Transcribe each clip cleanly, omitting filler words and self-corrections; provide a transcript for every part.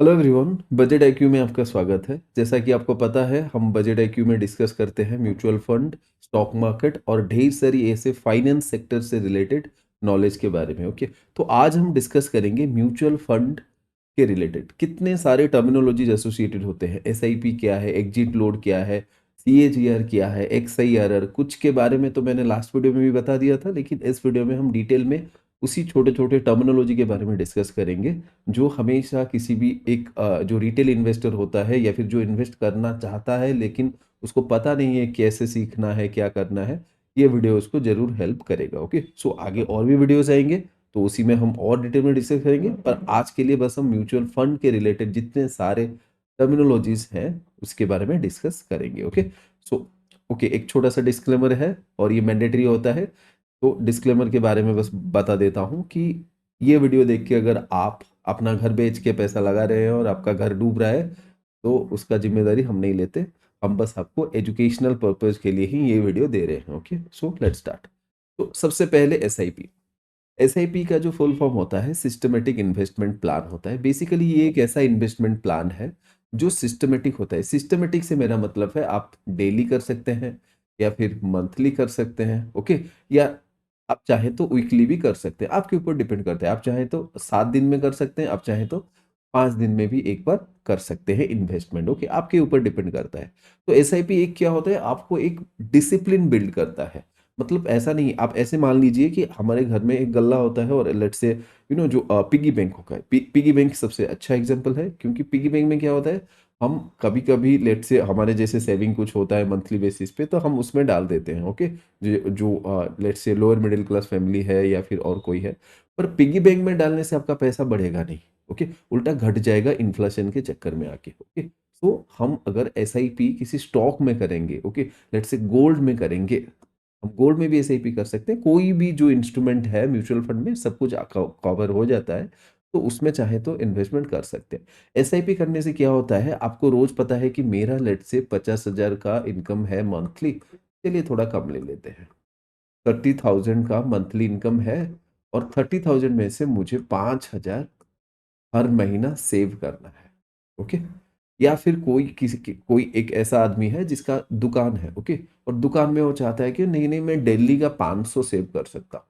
Hello everyone, budget IQ में आपका स्वागत है। जैसा कि आपको पता है, हम बजट आईक्यू में डिस्कस करते हैं म्यूचुअल फंड, स्टॉक मार्केट और ढेर सारी ऐसे फाइनेंस सेक्टर से रिलेटेड नॉलेज के बारे में। ओके, तो आज हम डिस्कस करेंगे म्यूचुअल फंड के रिलेटेड कितने सारे टर्मिनोलॉजीज एसोसिएटेड होते हैं। एसआईपी क्या है, एग्जिट लोड क्या है, सीएजीआर क्या है, एक्सआईआरआर, कुछ के बारे में तो मैंने लास्ट वीडियो में भी बता दिया था, लेकिन इस वीडियो में हम डिटेल में उसी छोटे छोटे टर्मिनोलॉजी के बारे में डिस्कस करेंगे जो हमेशा किसी भी एक जो रिटेल इन्वेस्टर होता है या फिर जो इन्वेस्ट करना चाहता है लेकिन उसको पता नहीं है कैसे सीखना है, क्या करना है। ये वीडियो उसको जरूर हेल्प करेगा। ओके, सो आगे और भी वीडियोस आएंगे तो उसी में हम और डिटेल में डिस्कस करेंगे, पर आज के लिए बस हम म्यूचुअल फंड के रिलेटेड जितने सारे टर्मिनोलॉजीज हैं उसके बारे में डिस्कस करेंगे। ओके, सो ओके, एक छोटा सा डिस्क्लेमर है और ये मैंडेटरी होता है। तो डिस्क्लेमर के बारे में बस बता देता हूँ कि ये वीडियो देख के अगर आप अपना घर बेच के पैसा लगा रहे हैं और आपका घर डूब रहा है तो उसका जिम्मेदारी हम नहीं लेते। हम बस आपको एजुकेशनल पर्पज के लिए ही ये वीडियो दे रहे हैं। Okay, so let's start. तो सबसे पहले एसआईपी। एसआईपी का जो फुल फॉर्म होता है सिस्टमेटिक इन्वेस्टमेंट प्लान होता है। बेसिकली ये एक ऐसा इन्वेस्टमेंट प्लान है जो सिस्टमेटिक होता है। सिस्टमेटिक से मेरा मतलब है आप डेली कर सकते हैं या फिर मंथली कर सकते हैं। ओके, या आप चाहें तो वीकली भी कर सकते हैं, आपके ऊपर डिपेंड करता है। आप चाहें तो 7 दिन में कर सकते हैं, आप चाहें तो 5 दिन में भी एक बार कर सकते हैं इन्वेस्टमेंट। ओके, आपके ऊपर डिपेंड करता है। तो एसआईपी एक क्या होता है, आपको एक डिसिप्लिन बिल्ड करता है। मतलब ऐसा नहीं, आप ऐसे मान लीजिए कि हमारे घर में एक गल्ला होता है और लेट्स से जो पिगी बैंक होगा। पिगी बैंक सबसे अच्छा एग्जांपल है, क्योंकि पिगी बैंक में क्या होता है, हम कभी कभी लेट्स से हमारे जैसे सेविंग कुछ होता है मंथली बेसिस पे तो हम उसमें डाल देते हैं। ओके, जो let's say lower middle class family है या फिर और कोई है, पर पिगी बैंक में डालने से आपका पैसा बढ़ेगा नहीं। ओके, उल्टा घट जाएगा इन्फ्लेशन के चक्कर में आके। ओके, तो हम अगर एसआईपी किसी स्टॉक में करेंगे, ओके, लेट्स से गोल्ड में करेंगे, हम गोल्ड में भी एसआईपी कर सकते हैं। कोई भी जो इंस्ट्रूमेंट है म्यूचुअल फंड में सब कुछ कवर हो जाता है, तो उसमें चाहे तो इन्वेस्टमेंट कर सकते हैं। एसआईपी करने से क्या होता है, आपको रोज पता है कि मेरा लेट से 50,000 का इनकम है मंथली, चलिए थोड़ा कम ले लेते हैं, 30,000 का मंथली इनकम है और 30,000 में से मुझे 5,000 हर महीना सेव करना है। ओके, या फिर कोई एक ऐसा आदमी है जिसका दुकान है। ओके, और दुकान में वो चाहता है कि नहीं नहीं, मैं डेली का 500 सेव कर सकता हूँ।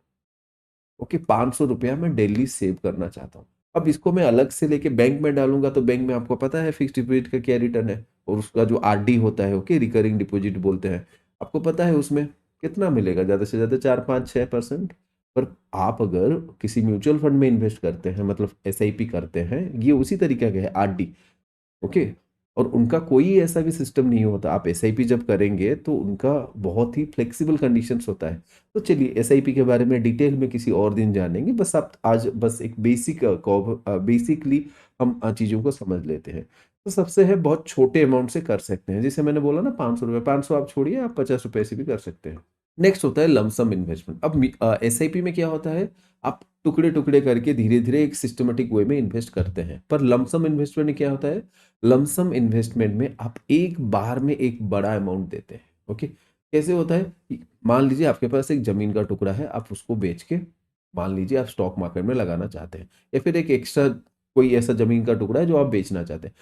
ओके, 500 रुपया मैं डेली सेव करना चाहता हूँ। अब इसको मैं अलग से लेके बैंक में डालूंगा तो बैंक में आपको पता है फिक्स डिपॉजिट का क्या रिटर्न है, और उसका जो आरडी होता है, ओके, रिकरिंग डिपॉजिट बोलते हैं, आपको पता है उसमें कितना मिलेगा, ज्यादा से ज्यादा 4 5 6%। पर आप अगर किसी म्यूचुअल फंड में इन्वेस्ट करते हैं, मतलब एसआईपी करते हैं, ये उसी तरीके का है, आरडी। ओके, और उनका कोई ऐसा भी सिस्टम नहीं होता। आप एसआईपी जब करेंगे तो उनका बहुत ही फ्लेक्सिबल कंडीशंस होता है। तो चलिए एसआईपी के बारे में डिटेल में किसी और दिन जानेंगे, बस आप आज बस एक बेसिकली हम चीज़ों को समझ लेते हैं। तो सबसे है, बहुत छोटे अमाउंट से कर सकते हैं, जैसे मैंने बोला ना, 500 रुपये, 500 आप छोड़िए, आप 50 रुपये से भी कर सकते हैं। नेक्स्ट होता है लमसम इन्वेस्टमेंट। अब एसआईपी में क्या होता है, आप टुकड़े टुकड़े करके धीरे धीरे एक सिस्टमेटिक वे में इन्वेस्ट करते हैं। पर लमसम इन्वेस्टमेंट में क्या होता है, लमसम इन्वेस्टमेंट में आप एक बार में एक बड़ा अमाउंट देते हैं। ओके, कैसे होता है मान लीजिए आपके पास एक जमीन का टुकड़ा है, आप उसको बेच के मान लीजिए आप स्टॉक मार्केट में लगाना चाहते हैं, या फिर एक एक्स्ट्रा कोई ऐसा जमीन का टुकड़ा है जो आप बेचना चाहते हैं।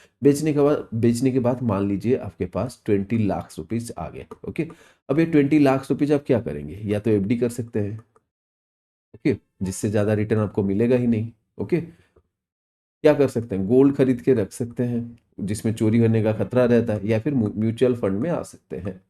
बेचने के बाद मान लीजिए आपके पास 20 लाख रुपीज आ गए। ओके, अब ये 20 लाख रुपीज आप क्या करेंगे, या तो एफडी कर सकते हैं, ओके, जिससे ज्यादा रिटर्न आपको मिलेगा ही नहीं। ओके, क्या कर सकते हैं, गोल्ड खरीद के रख सकते हैं जिसमें चोरी होने का खतरा रहता है, या फिर म्यूचुअल फंड में आ सकते हैं।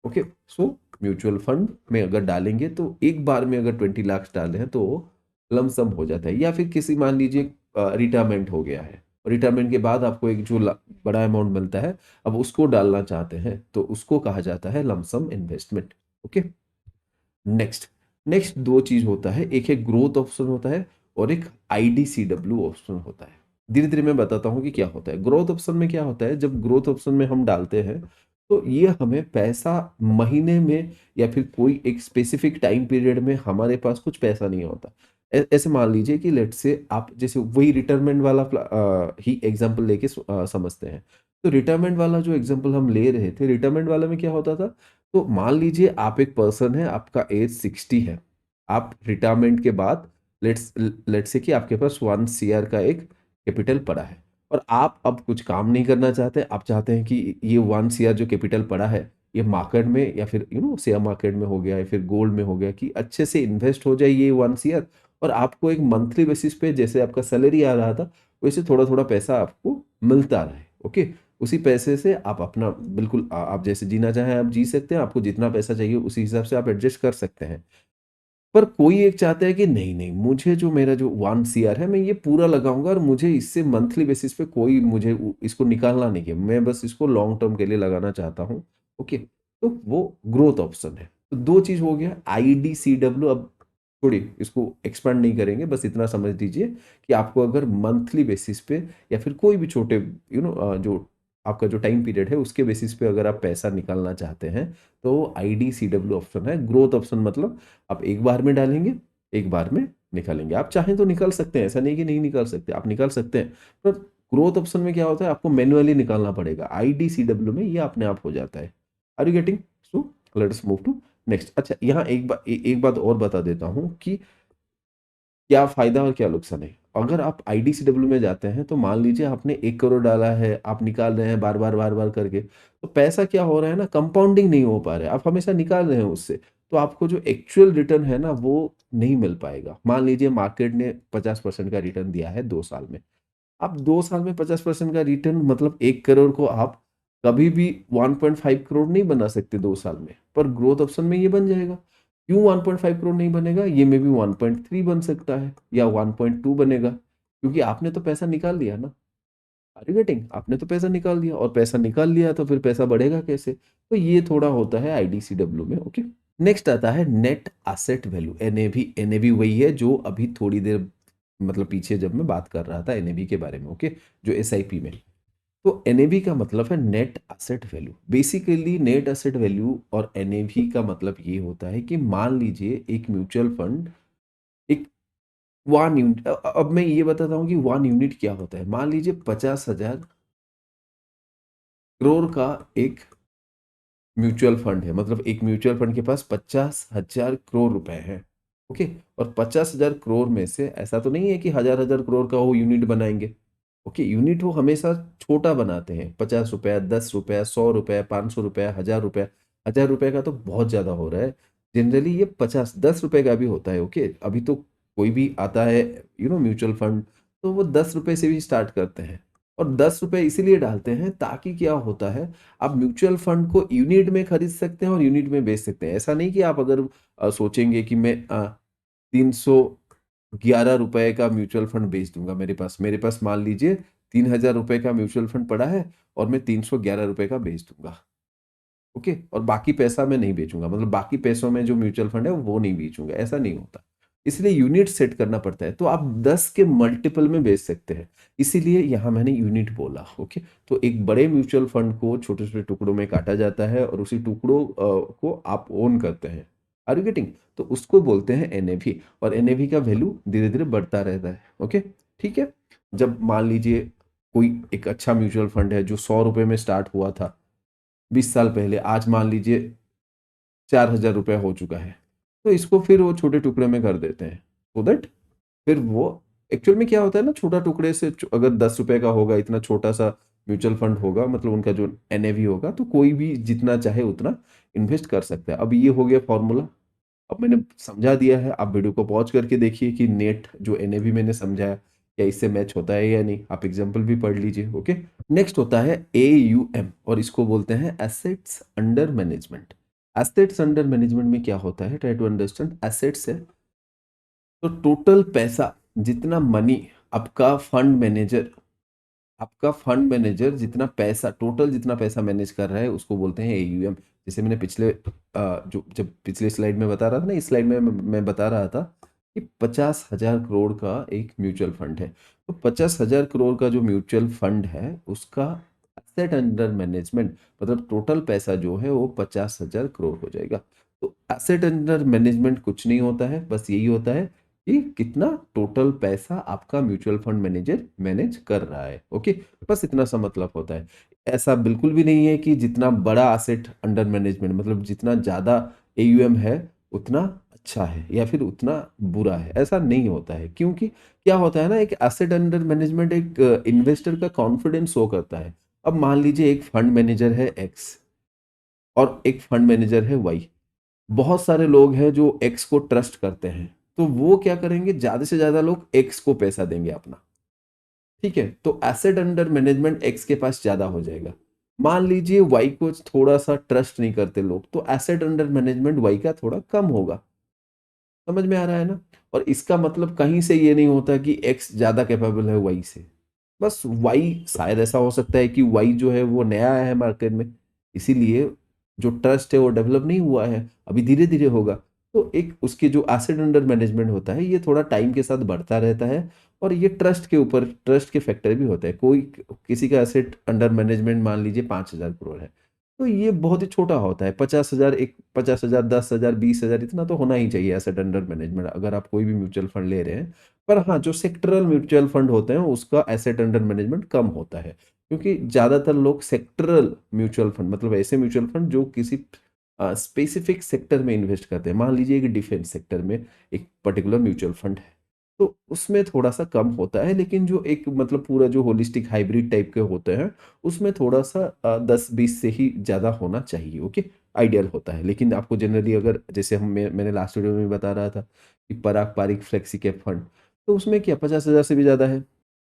ओके, सो म्यूचुअल फंड में अगर डालेंगे तो एक बार में अगर 20 लाख डाले हैं तो लमसम हो जाता है। या फिर किसी मान लीजिए रिटायरमेंट हो गया है, रिटायरमेंट के बाद आपको एक जो बड़ा अमाउंट मिलता है, अब उसको डालना चाहते हैं तो उसको कहा जाता है lump sum investment. Okay, next next दो चीज होता है, एक है ग्रोथ ऑप्शन होता है और एक आईडीसीडब्ल्यू ऑप्शन होता है। धीरे धीरे मैं बताता हूँ कि क्या होता है। ग्रोथ ऑप्शन में क्या होता है, जब ग्रोथ ऑप्शन में हम डालते हैं तो ये हमें पैसा महीने में या फिर कोई एक स्पेसिफिक टाइम पीरियड में हमारे पास कुछ पैसा नहीं होता। ऐसे मान लीजिए कि लेट से आप जैसे वही रिटायरमेंट वाला ही एग्जांपल लेके समझते हैं। तो रिटायरमेंट वाला जो एग्जांपल हम ले रहे थे, रिटायरमेंट वाला में क्या होता था, तो मान लीजिए आप एक पर्सन है, आपका एज 60 है, आप रिटायरमेंट के बाद लेट्स लेट्स से कि आपके पास 1 CR का एक कैपिटल पड़ा है। और आप अब कुछ काम नहीं करना चाहते, आप चाहते हैं कि ये 1 सीआर जो कैपिटल पड़ा है, ये मार्केट में या फिर शेयर मार्केट में हो गया या फिर गोल्ड में हो गया कि अच्छे से इन्वेस्ट हो जाए ये 1 सीआर और आपको एक मंथली बेसिस पे जैसे आपका सैलरी आ रहा था, वैसे थोड़ा-थोड़ा पैसा आपको मिलता रहे, ओके? उसी पैसे से आप अपना बिल्कुल आप जैसे जीना चाहें आप जी सकते हैं, आपको जितना पैसा चाहिए उसी हिसाब से आप एडजस्ट कर सकते हैं। पर कोई एक चाहता है कि नहीं, मुझे जो मेरा जो 1 सीआर है मैं ये पूरा लगाऊँगा और मुझे इससे मंथली बेसिस पे कोई मुझे इसको निकालना नहीं है। मैं बस इसको लॉन्ग टर्म के लिए लगाना चाहता हूँ। ओके, तो वो ग्रोथ ऑप्शन है। तो 2 चीज़ हो गया आईडीसीडब्ल्यू अब छोड़िए इसको एक्सपांड नहीं करेंगे, बस इतना समझ लीजिए कि आपको अगर मंथली बेसिस पे या फिर कोई भी छोटे जो आपका जो टाइम पीरियड है उसके बेसिस पे अगर आप पैसा निकालना चाहते हैं, तो आईडीसीडब्ल्यू ऑप्शन है। ग्रोथ ऑप्शन मतलब आप एक बार में डालेंगे, एक बार में निकालेंगे। आप चाहें तो निकाल सकते हैं, ऐसा नहीं कि नहीं निकाल सकते, आप निकाल सकते हैं। पर ग्रोथ ऑप्शन में क्या होता है आपको मैन्युअली निकालना पड़ेगा। आईडीसीडब्ल्यू में ये अपने आप हो जाता है। Are you getting? So let us move to next. अच्छा यहाँ एक बात और बता देता हूँ कि क्या फ़ायदा और क्या नुकसान है? अगर आप आईडीसीडब्ल्यू में जाते हैं, तो मान लीजिए आपने 1 करोड़ डाला है, आप निकाल रहे हैं बार-बार करके, तो पैसा क्या हो रहा है ना कंपाउंडिंग नहीं हो पा रहा है, आप हमेशा निकाल रहे हैं उससे। तो आपको जो एक्चुअल रिटर्न है ना, वो नहीं मिल पाएगा। मान लीजिए मार्केट ने 50% का रिटर्न दिया है 2 साल में। अब 2 साल में 50% का रिटर्न मतलब 1 करोड़ को आप कभी भी 1.5 करोड़ नहीं बना सकते 2 साल में, पर ग्रोथ ऑप्शन में ये बन जाएगा। क्यों 1.5 करोड़ नहीं बनेगा? ये मे बी 1.3 बन सकता है या 1.2 बनेगा, क्योंकि आपने तो पैसा निकाल लिया ना। Are you getting? आपने तो पैसा निकाल दिया और पैसा निकाल लिया तो फिर पैसा बढ़ेगा कैसे? तो ये थोड़ा होता है आईडीसीडब्ल्यू में, ओके। नेक्स्ट आता है net asset value NAV. NAV वही है जो अभी थोड़ी देर मतलब पीछे जब मैं बात कर रहा था एनएवी के बारे में, ओके, जो एसआईपी में। तो एनएवी का मतलब है net asset value. Basically net asset value और एनएवी का मतलब ये होता है कि मान लीजिए एक म्यूचुअल फंड एक 1 यूनिट अब मैं ये बताता हूँ कि 1 यूनिट क्या होता है। मान लीजिए 50,000 करोड़ का एक म्यूचुअल फंड है, मतलब एक म्यूचुअल फंड के पास 50,000 करोड़ रुपए हैं, ओके। और 50,000 करोड़ में से ऐसा तो नहीं है कि हजार हजार करोड़ का वो यूनिट बनाएंगे, ओके। यूनिट वो हमेशा छोटा बनाते हैं, 50 रुपया, 10 रुपया, 100 रुपया, 500 रुपया, 1000 रुपया। 1000 रुपये का तो बहुत ज्यादा हो रहा है। जनरली ये 10 रुपए का भी होता है, ओके। अभी तो कोई भी आता है म्यूचुअल फंड, तो वो 10 रुपए से भी स्टार्ट करते हैं। और 10 रुपए इसीलिए डालते हैं ताकि क्या होता है, आप म्यूचुअल फंड को यूनिट में खरीद सकते हैं और यूनिट में बेच सकते हैं। ऐसा नहीं कि आप अगर सोचेंगे कि मैं 311 रुपए का म्यूचुअल फंड बेच दूंगा। मेरे पास मान लीजिए 3,000 रुपए का म्यूचुअल फंड पड़ा है और मैं 311 रुपए का बेच दूंगा, ओके। और बाकी पैसा मैं नहीं बेचूंगा, मतलब बाकी पैसों में जो म्यूचुअल फंड है वो नहीं बेचूंगा, ऐसा नहीं होता। इसलिए यूनिट सेट करना पड़ता है, तो आप 10 के मल्टीपल में बेच सकते हैं। इसीलिए यहां मैंने यूनिट बोला, ओके। तो एक बड़े म्यूचुअल फंड को छोटे छोटे टुकड़ों में काटा जाता है और उसी टुकड़ों को आप ओन करते हैं। Are you getting? तो उसको बोलते हैं एनएवी, और एनएवी का वैल्यू धीरे धीरे बढ़ता रहता है, ओके। ठीक है। जब मान लीजिए कोई एक अच्छा म्यूचुअल फंड है जो 100 रुपए में स्टार्ट हुआ था 20 साल पहले, आज मान लीजिए 4,000 रुपया हो चुका है, तो इसको फिर वो छोटे टुकड़े में कर देते हैं, सो दैट फिर वो एक्चुअल में क्या होता है ना, छोटा टुकड़े से अगर 10 रुपए का होगा, इतना छोटा सा म्यूचुअल फंड होगा, मतलब उनका जो एनएवी होगा, तो कोई भी जितना चाहे उतना इन्वेस्ट कर सकता है। अब ये हो गया फॉर्मूला। अब मैंने समझा दिया है, आप वीडियो को पॉज करके देखिए कि नेट जो एनएवी मैंने समझाया क्या इससे मैच होता है या नहीं। आप एग्जाम्पल भी पढ़ लीजिए, ओके। नेक्स्ट होता है एयूएम, और इसको बोलते हैं assets under management. Assets under management में क्या होता है, ट्राई टू अंडरस्टैंड। एसेट्स है तो टोटल पैसा, जितना मनी आपका फंड मैनेजर जितना पैसा, टोटल जितना पैसा मैनेज कर रहा है उसको बोलते हैं एयूएम। जैसे मैंने जो जब पिछले स्लाइड में बता रहा था ना, इस स्लाइड में मैं बता रहा था कि 50,000 करोड़ का एक म्यूचुअल फंड है। तो 50,000 करोड़ का जो म्यूचुअल फंड है उसका एसेट अंडर मैनेजमेंट मतलब टोटल पैसा जो है वो 50,000 करोड़ हो जाएगा। तो एसेट अंडर मैनेजमेंट कुछ नहीं होता है, बस यही होता है कि कितना टोटल पैसा आपका म्यूचुअल फंड मैनेजर मैनेज कर रहा है, ओके। बस इतना सा मतलब होता है। ऐसा बिल्कुल भी नहीं है कि जितना बड़ा एसेट अंडर मैनेजमेंट मतलब जितना ज्यादा एयूएम है उतना अच्छा है या फिर उतना बुरा है, ऐसा नहीं होता है। क्योंकि क्या होता है ना, एक एसेट अंडर मैनेजमेंट एक इन्वेस्टर का कॉन्फिडेंस शो करता है। अब मान लीजिए एक फंड मैनेजर है एक्स और एक फंड मैनेजर है वाई। बहुत सारे लोग हैं जो एक्स को ट्रस्ट करते हैं, तो वो क्या करेंगे, ज्यादा से ज्यादा लोग एक्स को पैसा देंगे अपना। ठीक है, तो एसेट अंडर मैनेजमेंट एक्स के पास ज्यादा हो जाएगा। मान लीजिए वाई को थोड़ा सा ट्रस्ट नहीं करते लोग, तो एसेट अंडर मैनेजमेंट वाई का थोड़ा कम होगा। समझ में आ रहा है ना। और इसका मतलब कहीं से ये नहीं होता कि एक्स ज्यादा कैपेबल है वाई से। बस वाई, शायद ऐसा हो सकता है कि वाई जो है वो नया आया है मार्केट में, इसीलिए जो ट्रस्ट है वो डेवलप नहीं हुआ है, अभी धीरे धीरे होगा। तो एक उसके जो एसेट अंडर मैनेजमेंट होता है ये थोड़ा टाइम के साथ बढ़ता रहता है। और ये ट्रस्ट के ऊपर, ट्रस्ट के फैक्टर भी होता है। कोई किसी का एसेट अंडर मैनेजमेंट मान लीजिए 5,000 करोड़ है, तो ये बहुत ही छोटा होता है। 50,000, एक 50,000, 10,000, 20,000, इतना तो होना ही चाहिए एसेट अंडर मैनेजमेंट अगर आप कोई भी म्यूचुअल फंड ले रहे हैं। पर हाँ, जो सेक्टरल म्यूचुअल फंड होते हैं उसका एसेट अंडर मैनेजमेंट कम होता है, क्योंकि ज्यादातर लोग सेक्टरल म्यूचुअल फंड, मतलब ऐसे म्यूचुअल फंड जो किसी स्पेसिफिक सेक्टर में इन्वेस्ट करते हैं। मान लीजिए एक डिफेंस सेक्टर में एक पर्टिकुलर म्यूचुअल फंड है, तो उसमें थोड़ा सा कम होता है। लेकिन जो एक मतलब पूरा जो होलिस्टिक हाइब्रिड टाइप के होते हैं उसमें थोड़ा सा 10-20 से ही ज़्यादा होना चाहिए। ओके, आइडियल होता है। लेकिन आपको जनरली अगर जैसे मैंने लास्ट वीडियो में बता रहा था कि पराग पारिक फ्लेक्सी कैप फंड, तो उसमें क्या 50,000 से भी ज़्यादा है।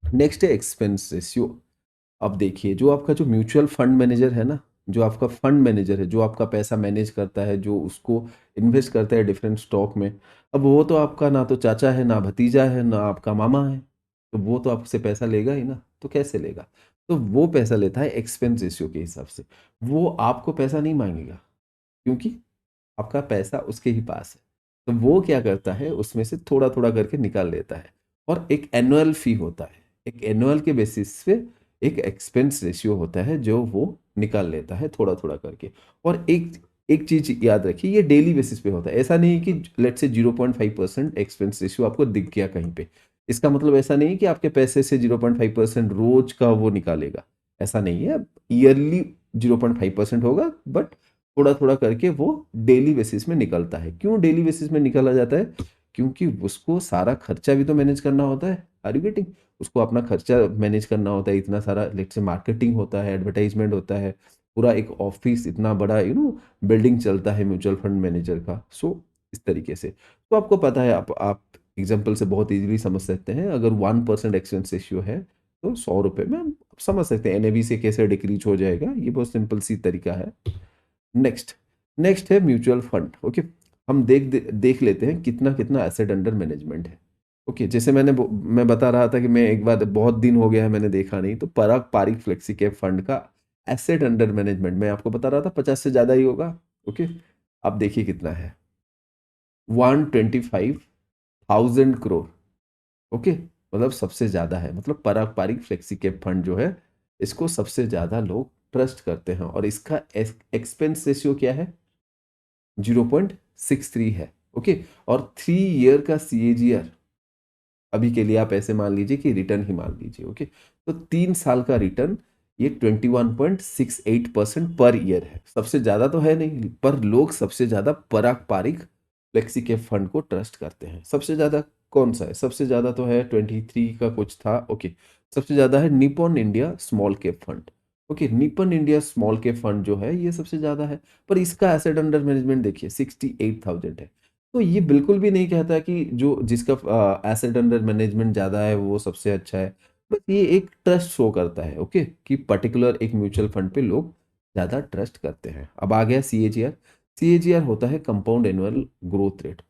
नेक्स्ट है एक्सपेंस रेशियो। अब देखिए, जो आपका जो म्यूचुअल फंड मैनेजर है ना, जो आपका फंड मैनेजर है, जो आपका पैसा मैनेज करता है, जो उसको इन्वेस्ट करता है डिफरेंट स्टॉक में, अब वो तो आपका ना तो चाचा है, ना भतीजा है, ना आपका मामा है। तो वो तो आपसे पैसा लेगा ही ना, तो कैसे लेगा। तो वो पैसा लेता है एक्सपेंस रेशियो के हिसाब से। वो आपको पैसा नहीं मांगेगा, क्योंकि आपका पैसा उसके ही पास है। तो वो क्या करता है, उसमें से थोड़ा थोड़ा करके निकाल लेता है। और एक एनुअल फी होता है, एक एनुअल के बेसिस पे एक एक्सपेंस रेशियो होता है जो वो निकाल लेता है थोड़ा थोड़ा करके। और एक एक चीज याद रखिए, ये डेली बेसिस पे होता है। ऐसा नहीं कि लेट से 0.5% एक्सपेंस रेशियो आपको दिख गया कहीं पे, इसका मतलब ऐसा नहीं है कि आपके पैसे से 0.5% रोज का वो निकालेगा। ऐसा नहीं है, ईयरली 0.5% होगा, बट थोड़ा थोड़ा करके वो डेली बेसिस में निकलता है। क्यों डेली बेसिस में निकाला जाता है, क्योंकि उसको सारा खर्चा भी तो मैनेज करना होता है। Are you getting. उसको अपना खर्चा मैनेज करना होता है, इतना सारा लेट से मार्केटिंग होता है, एडवर्टाइजमेंट होता है, पूरा एक ऑफिस, इतना बड़ा बिल्डिंग चलता है म्यूचुअल फंड मैनेजर का। सो इस तरीके से तो आपको पता है, आप एग्जाम्पल से बहुत इजीली समझ सकते हैं। अगर 1% एक्सपेंस रेशियो है तो 100 रुपये में आप समझ सकते हैं एनएवी से कैसे डिक्रीज हो जाएगा। ये बहुत सिंपल सी तरीका है। नेक्स्ट नेक्स्ट है म्यूचुअल फंड। ओके, हम देख लेते हैं कितना कितना एसेट अंडर मैनेजमेंट है। ओके, जैसे मैं बता रहा था कि मैं एक बार, बहुत दिन हो गया है मैंने देखा नहीं, तो पराग पारिक फ्लेक्सी कैप फंड का एसेट अंडर मैनेजमेंट मैं आपको बता रहा था 50 से ज्यादा ही होगा। ओके, अब देखिए कितना है, 125,000 करोड़। ओके, मतलब सबसे ज्यादा है, मतलब पराग पारिक फ्लेक्सी कैप फंड जो है, इसको सबसे ज्यादा लोग ट्रस्ट करते हैं। और इसका एक्सपेंस रेशियो क्या है, 0.63 है। ओके, और 3 ईयर का CAGR, अभी के लिए आप ऐसे मान लीजिए कि रिटर्न ही मान लीजिए। ओके, तो 3 साल का रिटर्न ये 21.68% पर ईयर है। सबसे ज्यादा तो है नहीं, पर लोग सबसे ज्यादा पराग पारिक फ्लेक्सी के फंड को ट्रस्ट करते हैं। सबसे ज्यादा कौन सा है, सबसे ज्यादा तो है 23 का कुछ था। ओके, सबसे ज्यादा है Nippon India small cap fund. Okay, Nippon India small cap fund जो है ये सबसे ज्यादा है, पर इसका एसेट अंडर मैनेजमेंट देखिए 68,000 है। तो ये बिल्कुल भी नहीं कहता कि जो जिसका एसेट अंडर मैनेजमेंट ज्यादा है वो सबसे अच्छा है। बस ये एक ट्रस्ट शो करता है, ओके, कि पर्टिकुलर एक म्यूचुअल फंड पे लोग ज्यादा ट्रस्ट करते हैं। अब आ गया CAGR। CAGR होता है कंपाउंड एनुअल ग्रोथ रेट।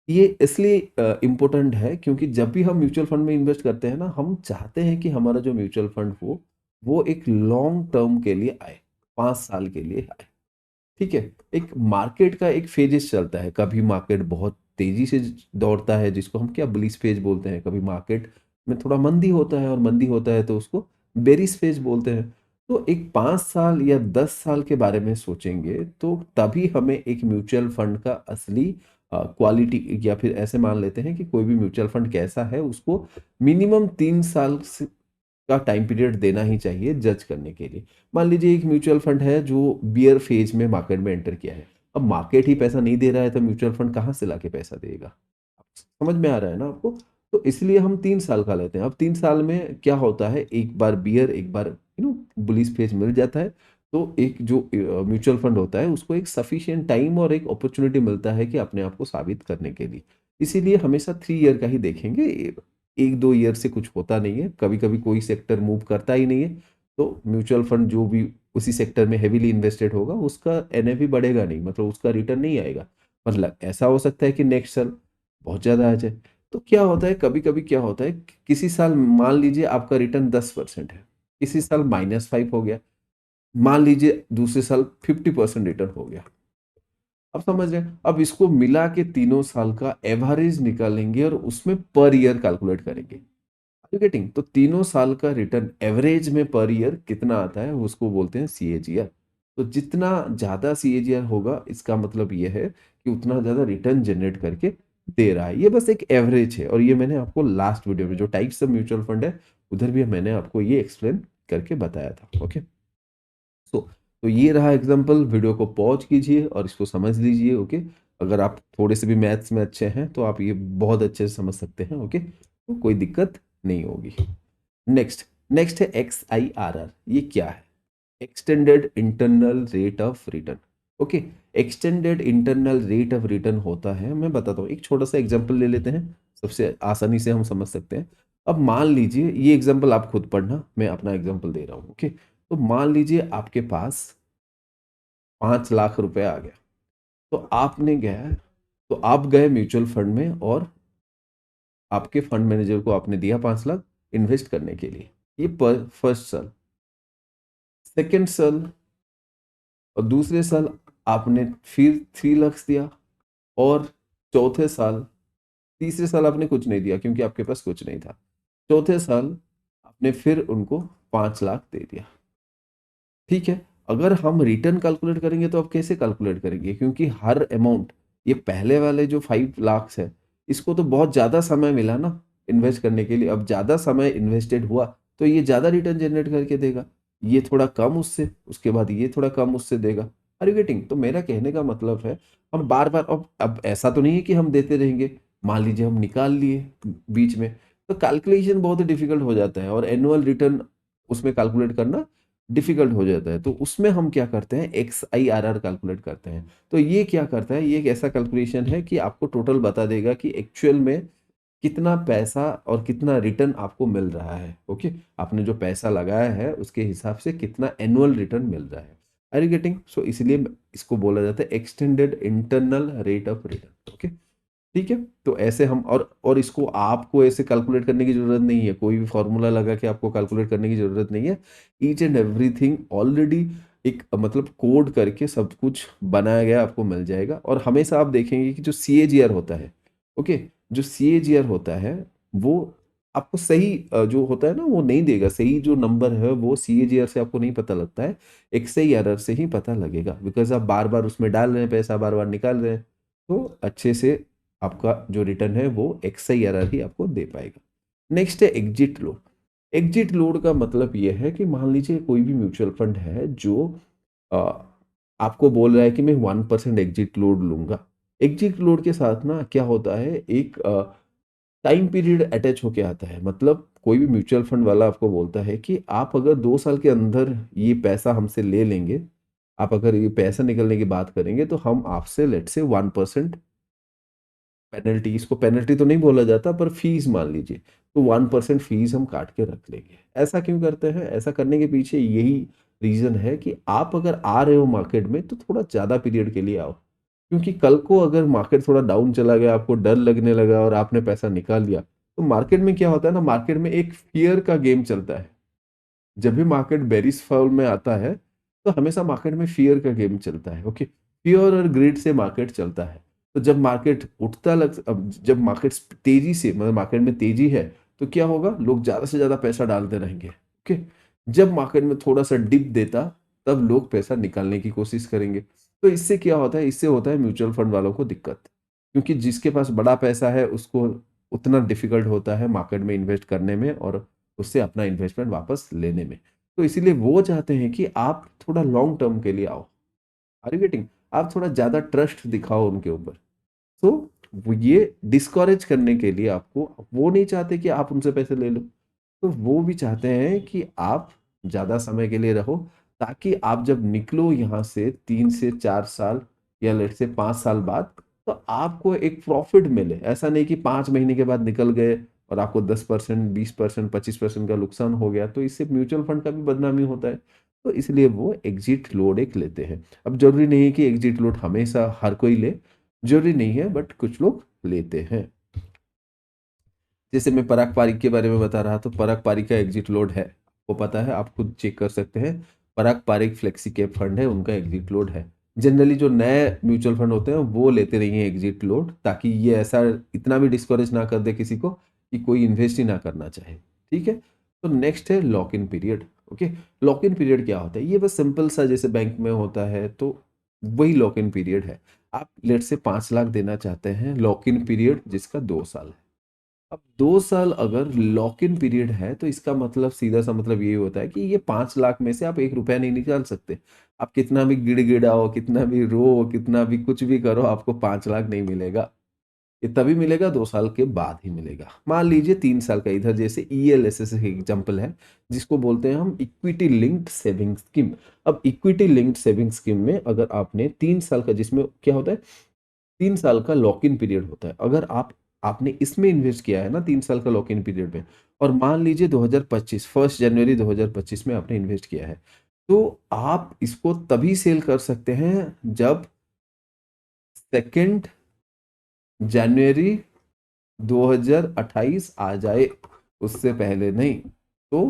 ये इसलिए इम्पोर्टेंट है क्योंकि जब भी हम म्यूचुअल फंड में इन्वेस्ट करते हैं ना, हम चाहते हैं कि हमारा जो म्यूचुअल फंड हो वो एक लॉन्ग टर्म के लिए आए, 5 साल के लिए आए। ठीक है, एक मार्केट का एक फेजेस चलता है। कभी मार्केट बहुत तेजी से दौड़ता है, जिसको हम क्या बुलिश फेज बोलते हैं। कभी मार्केट में थोड़ा मंदी होता है, और मंदी होता है तो उसको बेरिश फेज बोलते हैं। तो एक 5 साल या 10 साल के बारे में सोचेंगे तो तभी हमें एक म्यूचुअल फंड का असली क्वालिटी, या फिर ऐसे मान लेते हैं कि कोई भी म्यूचुअल फंड कैसा है उसको मिनिमम 3 साल का टाइम पीरियड देना ही चाहिए जज करने के लिए। मान लीजिए एक म्यूचुअल फंड है जो बियर फेज में मार्केट में एंटर किया है, अब मार्केट ही पैसा नहीं दे रहा है तो म्यूचुअल फंड कहाँ से लाके पैसा देगा? समझ में आ रहा है ना आपको? तो इसलिए हम 3 साल का लेते हैं। अब 3 साल में क्या होता है, एक बार बियर, एक बार बुलिश फेज मिल जाता है। तो एक जो म्यूचुअल फंड होता है उसको एक सफिशिएंट टाइम और एक अपॉर्चुनिटी मिलता है कि अपने आप को साबित करने के लिए। इसीलिए हमेशा 3 ईयर का ही देखेंगे। 1-2 ईयर से कुछ होता नहीं है, कभी कभी कोई सेक्टर मूव करता ही नहीं है। तो म्यूचुअल फंड जो भी उसी सेक्टर में हेवीली इन्वेस्टेड होगा उसका एनएवी बढ़ेगा नहीं, मतलब उसका रिटर्न नहीं आएगा। मतलब ऐसा हो सकता है कि नेक्स्ट साल बहुत ज़्यादा आ जाए। तो क्या होता है, कभी-कभी क्या होता है, किसी साल मान लीजिए आपका रिटर्न 10% है, किसी साल -5 हो गया, मान लीजिए दूसरे साल 50% रिटर्न हो गया। अब समझ रहे हैं? अब इसको मिला के तीनों साल का एवरेज निकालेंगे और उसमें पर ईयर कैलकुलेट करेंगे। You getting? तो तीनों साल का रिटर्न एवरेज में पर ईयर कितना आता है उसको बोलते हैं सीएजीआर। तो जितना ज़्यादा सीएजीआर होगा इसका मतलब ये है कि उतना ज़्यादा रिटर्न जनरेट करके दे रहा है। ये बस एक एवरेज है और ये मैंने आपको लास्ट वीडियो में जो टाइप्स ऑफ म्यूचुअल फंड है उधर भी मैंने आपको ये एक्सप्लेन करके बताया था। ओके, सो तो ये रहा एग्जांपल। वीडियो को पॉज कीजिए और इसको समझ लीजिए। ओके, अगर आप थोड़े से भी मैथ्स में अच्छे हैं तो आप ये बहुत अच्छे से समझ सकते हैं। ओके, तो कोई दिक्कत नहीं होगी। नेक्स्ट नेक्स्ट है XIRR। ये क्या है? Extended internal rate of return. Okay, extended internal rate of return होता है, मैं बताता हूँ। एक छोटा सा एग्जांपल ले लेते हैं, सबसे आसानी से हम समझ सकते हैं। अब मान लीजिए, ये एग्जांपल आप खुद पढ़ना, मैं अपना एग्जांपल दे रहा हूँ। ओके, तो मान लीजिए आपके पास 5 लाख रुपए आ गया। तो आपने गया, तो आप गए म्यूचुअल फंड में और आपके फंड मैनेजर को आपने दिया 5 लाख इन्वेस्ट करने के लिए। ये पर फर्स्ट साल, सेकेंड साल और दूसरे साल आपने फिर 3 लाख दिया, और चौथे साल, तीसरे साल आपने कुछ नहीं दिया क्योंकि आपके पास कुछ नहीं था। चौथे साल आपने फिर उनको 5 लाख दे दिया। ठीक है, अगर हम रिटर्न कैलकुलेट करेंगे तो अब कैसे कैलकुलेट करेंगे, क्योंकि हर अमाउंट, ये पहले वाले जो 5 लाख है इसको तो बहुत ज़्यादा समय मिला ना इन्वेस्ट करने के लिए। अब ज़्यादा समय इन्वेस्टेड हुआ तो ये ज़्यादा रिटर्न जनरेट करके देगा। ये थोड़ा कम उससे, उसके बाद ये थोड़ा कम उससे देगा। Are you getting? तो मेरा कहने का मतलब है, हम बार बार, अब ऐसा तो नहीं है कि हम देते रहेंगे। मान लीजिए हम निकाल लिए बीच में, तो कैलकुलेशन बहुत ही डिफिकल्ट हो जाता है और एनुअल रिटर्न उसमें कैलकुलेट करना डिफिकल्ट हो जाता है। तो उसमें हम क्या करते हैं, XIRR कैलकुलेट करते हैं। तो ये क्या करता है, ये एक ऐसा कैलकुलेशन है कि आपको टोटल बता देगा कि एक्चुअल में कितना पैसा और कितना रिटर्न आपको मिल रहा है। ओके, आपने जो पैसा लगाया है उसके हिसाब से कितना एनुअल रिटर्न मिल रहा है। Are you getting? सो इसलिए इसको बोला जाता है extended internal rate of return. Okay, ठीक है। तो ऐसे हम, और इसको आपको ऐसे कैलकुलेट करने की जरूरत नहीं है, कोई भी फॉर्मूला लगा के आपको कैलकुलेट करने की जरूरत नहीं है। ईच एंड एवरीथिंग ऑलरेडी एक मतलब कोड करके सब कुछ बनाया गया आपको मिल जाएगा। और हमेशा आप देखेंगे कि जो सीएजीआर होता है, ओके, जो सीएजीआर होता है वो आपको सही जो होता है ना वो नहीं देगा। सही जो नंबर है वो सीएजीआर से आपको नहीं पता लगता है, XIRR से ही पता लगेगा। बिकॉज आप बार बार उसमें डाल रहे हैं पैसा, बार बार निकाल रहे हैं, तो अच्छे से आपका जो रिटर्न है वो XIRR ही आपको दे पाएगा। नेक्स्ट है एग्जिट लोड। एग्जिट लोड का मतलब ये है कि मान लीजिए कोई भी म्यूचुअल फंड है जो अ, आपको बोल रहा है कि मैं 1% एग्जिट लोड लूंगा। एग्जिट लोड के साथ ना क्या होता है, एक टाइम पीरियड अटैच होके आता है। मतलब कोई भी म्यूचुअल फंड वाला आपको बोलता है कि आप अगर 2 साल के अंदर ये पैसा हमसे ले लेंगे, आप अगर ये पैसा निकलने की बात करेंगे तो हम आपसे लेट से 1% पेनल्टी, इसको पेनल्टी तो नहीं बोला जाता पर फीस मान लीजिए, तो 1% फीस हम काट के रख लेंगे। ऐसा क्यों करते हैं? ऐसा करने के पीछे यही रीजन है कि आप अगर आ रहे हो मार्केट में तो थोड़ा ज्यादा पीरियड के लिए आओ। क्योंकि कल को अगर मार्केट थोड़ा डाउन चला गया, आपको डर लगने लगा और आपने पैसा निकाल लिया, तो मार्केट में क्या होता है ना, मार्केट में एक फियर का गेम चलता है। जब भी मार्केट बेरिश फॉल में आता है तो हमेशा मार्केट में फियर का गेम चलता है। ओके, फियर और ग्रीड से मार्केट चलता है। तो जब मार्केट उठता लग अब जब मार्केट तेजी से, मतलब मार्केट में तेजी है, तो क्या होगा, लोग ज्यादा से ज्यादा पैसा डालते रहेंगे। ओके, जब मार्केट में थोड़ा सा डिप देता तब लोग पैसा निकालने की कोशिश करेंगे। तो इससे क्या होता है, इससे होता है म्यूचुअल फंड वालों को दिक्कत, क्योंकि जिसके पास बड़ा पैसा है उसको उतना डिफिकल्ट होता है मार्केट में इन्वेस्ट करने में और उससे अपना इन्वेस्टमेंट वापस लेने में। तो इसीलिए वो चाहते हैं कि आप थोड़ा लॉन्ग टर्म के लिए आओ। Are you getting? आप थोड़ा ज़्यादा ट्रस्ट दिखाओ उनके ऊपर। तो वो ये डिस्करेज करने के लिए आपको, वो नहीं चाहते कि आप उनसे पैसे ले लो, तो वो भी चाहते हैं कि आप ज़्यादा समय के लिए रहो, ताकि आप जब निकलो यहाँ से 3 से 4 साल या लेट से 5 साल बाद, तो आपको एक प्रॉफिट मिले। ऐसा नहीं कि 5 महीने के बाद निकल गए और आपको 10%, 20%, 25% का नुकसान हो गया, तो इससे म्यूचुअल फंड का भी बदनामी होता है। तो इसलिए वो एग्जिट लोड एक लेते हैं। अब जरूरी नहीं है कि एग्जिट लोड हमेशा हर कोई ले, जरूरी नहीं है, बट कुछ लोग लेते हैं। जैसे मैं पराग पारिक के बारे में बता रहा, तो पराग पारिक का एग्जिट लोड है, आपको पता है, आप खुद चेक कर सकते हैं। पराग पारिक फ्लेक्सी कैप फंड है, उनका एग्जिट लोड है। जनरली जो नए म्यूचुअल फंड होते हैं वो लेते नहीं है एग्जिट लोड, ताकि ये ऐसा इतना भी डिस्करेज ना कर दे किसी को कि कोई इन्वेस्ट ही ना करना चाहे। ठीक है। तो नेक्स्ट है lock in period. Okay. Lock in period क्या होता है? ये बस सिंपल सा जैसे बैंक में होता है, तो वही लॉक इन पीरियड है। आप लेट से 5 लाख देना चाहते हैं, लॉक इन पीरियड जिसका 2 साल है। अब 2 साल अगर लॉक इन पीरियड है, तो इसका मतलब सीधा सा मतलब ये होता है कि ये 5 लाख में से आप 1 रुपया नहीं निकाल सकते। आप कितना भी गिड़गिड़ाओ, कितना भी रो, कितना भी कुछ भी करो, आपको 5 लाख नहीं मिलेगा। ये तभी मिलेगा 2 साल के बाद ही मिलेगा। मान लीजिए 3 साल का, इधर जैसे ईएलएसएस एग्जाम्पल है, जिसको बोलते हैं हम इक्विटी लिंक्ड सेविंग स्कीम। अब इक्विटी लिंक्ड सेविंग स्कीम में अगर आपने 3 साल का, जिसमें क्या होता है, 3 साल का लॉक इन पीरियड होता है। अगर आपने इसमें इन्वेस्ट किया है ना 3 साल का लॉक इन पीरियड में, और मान लीजिए 2025 1 जनवरी 2025 में आपने इन्वेस्ट किया है, तो आप इसको तभी सेल कर सकते हैं जब 2 जनवरी 2028 आ जाए, उससे पहले नहीं। तो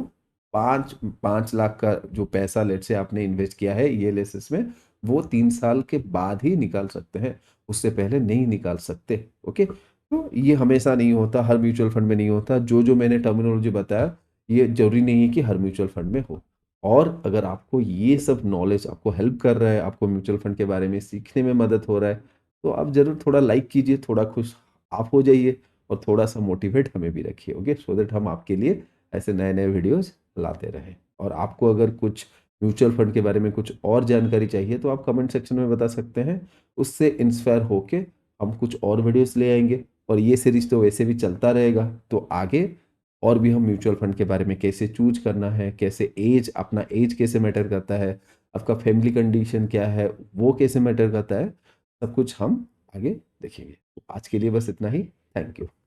5 5 लाख का जो पैसा लेट से आपने इन्वेस्ट किया है ईएलएसएस में, वो 3 साल के बाद ही निकाल सकते हैं, उससे पहले नहीं निकाल सकते। ओके। तो ये हमेशा नहीं होता, हर म्यूचुअल फंड में नहीं होता। जो जो मैंने टर्मिनोलॉजी बताया, ये जरूरी नहीं है कि हर म्यूचुअल फंड में हो। और अगर आपको ये सब नॉलेज आपको हेल्प कर रहा है, आपको म्यूचुअल फंड के बारे में सीखने में मदद हो रहा है, तो आप जरूर थोड़ा लाइक कीजिए, थोड़ा खुश आप हो जाइए, और थोड़ा सा मोटिवेट हमें भी रखिए। ओके, सो दैट हम आपके लिए ऐसे नए नए वीडियोस लाते रहें। और आपको अगर कुछ म्यूचुअल फंड के बारे में कुछ और जानकारी चाहिए, तो आप कमेंट सेक्शन में बता सकते हैं। उससे इंस्पायर होके हम कुछ और वीडियोस ले आएंगे, और ये सीरीज तो वैसे भी चलता रहेगा, तो आगे और भी हम म्यूचुअल फंड के बारे में कैसे चूज करना है, कैसे एज, अपना एज कैसे मैटर करता है, आपका फैमिली कंडीशन क्या है, वो कैसे मैटर करता है, सब कुछ हम आगे देखेंगे। तो आज के लिए बस इतना ही। Thank you.